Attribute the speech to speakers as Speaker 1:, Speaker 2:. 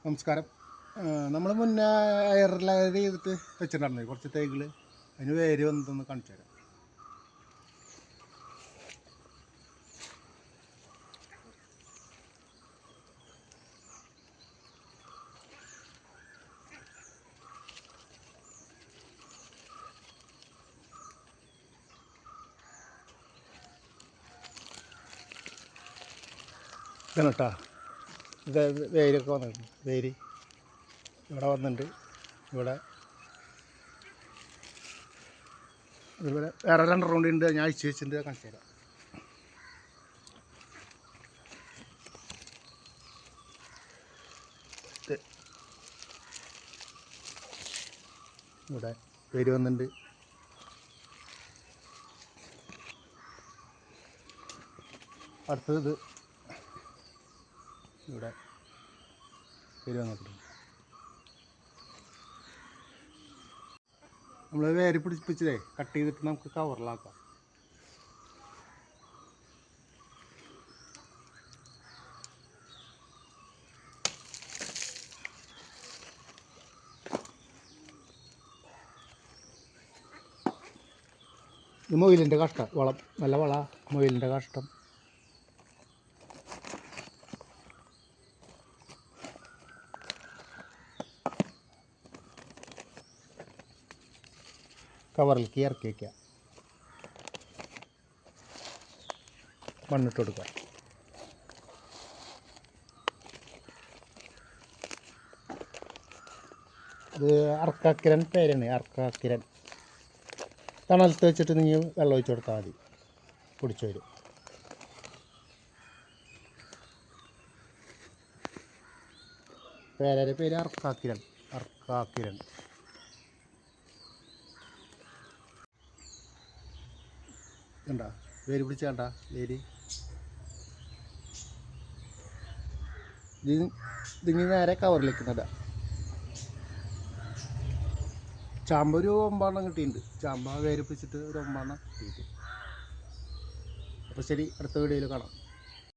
Speaker 1: നമസ്കാരം. നമ്മൾ മുന്നേ എയർലൈൻ ചെയ്തിട്ട് വെച്ചിട്ടുണ്ടായിരുന്നു കുറച്ച് തൈകൾ. അതിന് വേര് വന്നതൊന്ന് കാണിച്ചു തരാം. ഇതാണ് കേട്ടോ. ഇത് വേരൊക്കെ വന്നിട്ടുണ്ട്. വേര് ഇവിടെ വന്നിട്ടുണ്ട്. ഇവിടെ അതുപോലെ വേറെ 2 റൗണ്ട് ഉണ്ട്. ഞാൻ അഴിച്ച് വെച്ചിട്ടുണ്ട്, കാണിച്ചു തരാം. ഇവിടെ വേര് വന്നിട്ടുണ്ട്. അടുത്തത് ഇവിടെ വേര് വന്നിട്ടുണ്ട്. നമ്മൾ വേര് പിടിപ്പിച്ചതേ കട്ട് ചെയ്തിട്ട് നമുക്ക് കവറിലാക്കാം. ഇത് മൊയിലിൻ്റെ കാഷ്ടം, വളം നല്ല വള, മൊയിലിൻ്റെ കാഷ്ടം. കവറിലേക്ക് ഇറക്കി വയ്ക്കുക, മണ്ണിട്ട് കൊടുക്കുക. ഇത് അർക്കാക്കിരൻ പേരാണ്, അർക്കാക്കിരൻ. തണലത്ത് വെച്ചിട്ട് നിങ്ങൾ വെള്ളം ഒഴിച്ച് കൊടുത്താൽ മതി, പിടിച്ചു വരും. പേരയുടെ പേര് അർക്കാക്കിരൻ, അർക്കാക്കിരൻ. കണ്ടാ വേര് പിടിച്ചാണ്ട വേര്. ഇതിങ്ങി നേരെ കവറിലേക്ക് നടാം. ചാമ്പ ഒരു 9 കിട്ടിയിട്ടുണ്ട്. ചാമ്പ വേര് പിടിച്ചിട്ട് ഒരു 9 കിട്ടിയിട്ട്. അപ്പോൾ ശരി, അടുത്ത വീഡിയോയിൽ കാണാം.